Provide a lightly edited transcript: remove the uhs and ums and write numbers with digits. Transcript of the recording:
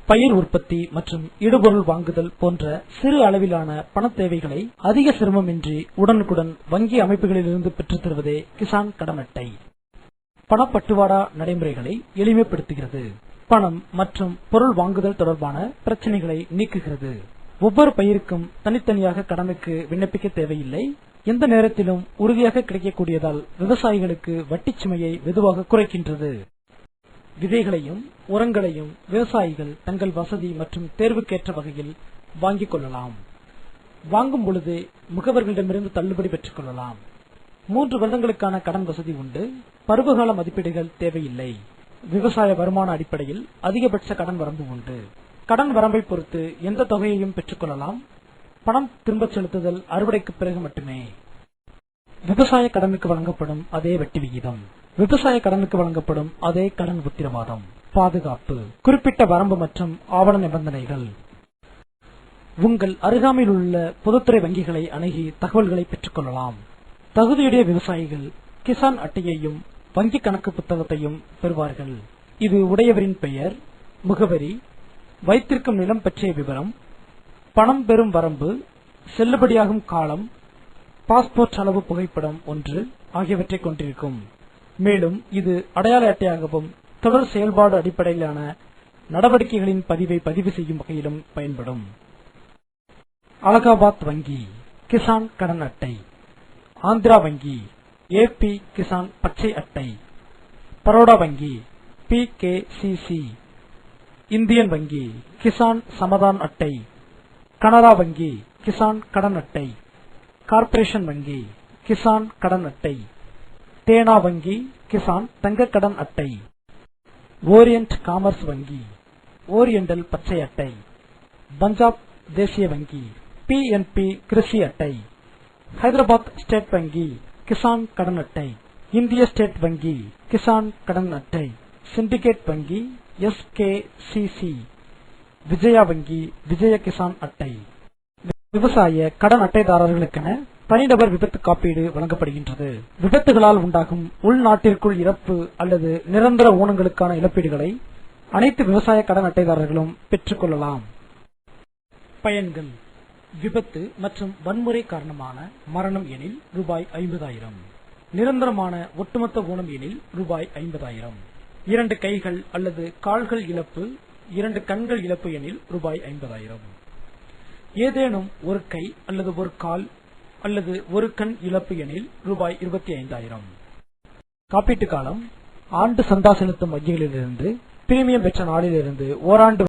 பயிர் உற்பத்தி மற்றும் இடுபொருள் வாங்குதல் போன்ற சிறு அளவிலான பண தேவைகளை அதிக சிரமமின்றி உடனுக்குடன் வங்கி அமைப்புகளிலிருந்து பெற்றுத் தருவதே கிசான் கடன் அட்டை. பணப்பட்டுவாடா நடைமுறைகளை எளிமைப்படுத்துகிறது. பணம் மற்றும் பொருள் வாங்குதல் தொடர்பான பிரச்சனைகளை நீக்குகிறது. ஒவ்வொரு பயிருக்கும் தனித்தனியாக கடனுக்கு விண்ணப்பிக்க தேவையில்லை. எந்த நேரத்திலும் உறுதியாக கிடைக்கக்கூடியதால் விவசாயிகளுக்கு வட்டி சுமையை வெகுவாக குறைக்கின்றது. விதைகளையும் உரங்களையும் விவசாயிகள் தங்கள் வசதி மற்றும் தேர்வுக்கேற்ற வகையில் வாங்கிக் கொள்ளலாம். வாங்கும் பொழுது முகவர்களிடமிருந்து தள்ளுபடி பெற்றுக் கொள்ளலாம். 3 வருடங்களுக்கான கடன் வசதி உண்டு. பருவகால மதிப்பீடுகள் தேவையில்லை. விவசாய வருமான அடிப்படையில் அதிகபட்ச கடன் வரம்பு உண்டு. கடன் வரம்பை பொறுத்து எந்த தொகையையும் பெற்றுக் கொள்ளலாம். பணம் திரும்ப செலுத்துதல் அறுவடைக்கு பிறகு மட்டுமே. விவசாய கடனுக்கு வழங்கப்படும் அதே வட்டி விகிதம். விவசாய கடனுக்கு வழங்கப்படும் அதே கடன் உத்தரவாதம். பாதுகாப்பு. குறிப்பிட்ட வரம்பு மற்றும் ஆவண நிபந்தனைகள். உங்கள் அருகாமையில் உள்ள பொதுத்துறை வங்கிகளை அணுகி தகவல்களை பெற்றுக் கொள்ளலாம். தகுதியுடைய விவசாயிகள் கிசான் அட்டையையும் வங்கி கணக்கு புத்தகத்தையும் பெறுவார்கள். இது உடையவரின் பெயர், முகவரி, வைத்திருக்கும் நிலம் பற்றிய விவரம், பணம் பெறும் வரம்பு, செல்லுபடியாகும் காலம், பாஸ்போர்ட் அளவு புகைப்படம் 1 ஆகியவற்றை கொண்டிருக்கும். மேலும் இது அடையாள அட்டையாகவும் தொடர் செயல்பாடு அடிப்படையிலான நடவடிக்கைகளின் பதிவை பதிவு செய்யும் வகையிலும் பயன்படும். அலகாபாத் வங்கி கிசான் கடன் அட்டை. ஆந்திரா வங்கி ஏபி கிசான் பச்சை அட்டை. பரோடா வங்கி PKCC. இந்தியன் வங்கி கிசான் சமாதான் அட்டை. கனரா வங்கி கிசான் கடன் அட்டை. கார்ப்பரேஷன் வங்கி கிசான் கடன் அட்டை. தேனா வங்கி கிசான் தங்க கடன் அட்டை. ஓரியன்ட் காமர்ஸ் வங்கி ஓரியண்டல் பச்சை அட்டை. பஞ்சாப் தேசிய வங்கி PNP கிருஷி அட்டை. ஹைதராபாத் ஸ்டேட் வங்கி கிசான் கடன் அட்டை. இந்திய ஸ்டேட் வங்கி கிசான் கடன் அட்டை. சிண்டிகேட் வங்கி SKCC. விஜயா வங்கி விஜய கிசான் அட்டை. விவசாய கடன் அட்டைதாரர்களுக்கென தனிநபர் விபத்து காப்பீடு வழங்கப்படுகின்றது. விபத்துகளால் உண்டாகும் உள்நாட்டிற்குள் இறப்பு அல்லது நிரந்தர ஊனங்களுக்கான இழப்பீடுகளை அனைத்து விவசாய கடன் அட்டைதாரர்களும் பெற்றுக் கொள்ளலாம். பயன்கள். விபத்து மற்றும் வன்முறை காரணமான மரணம் எனில் ரூபாய் 50,000. நிரந்தரமான ஒட்டுமொத்த ஊனம் எனில் ரூபாய் 50,000. 2 கைகள் அல்லது கால்கள் இழப்பு, 2 கண்கள் இழப்பு எனில் ரூபாய் 50,000. ஏதேனும் ஒரு கை அல்லது ஒரு கால் அல்லது ஒரு கண் இழப்பு எனில் ரூபாய் 25,000. காப்பீட்டு காலம் ஆண்டு சந்தா செலுத்தும் வங்கிகளிலிருந்து பிரீமியம் பெற்ற நாளிலிருந்து ஓராண்டு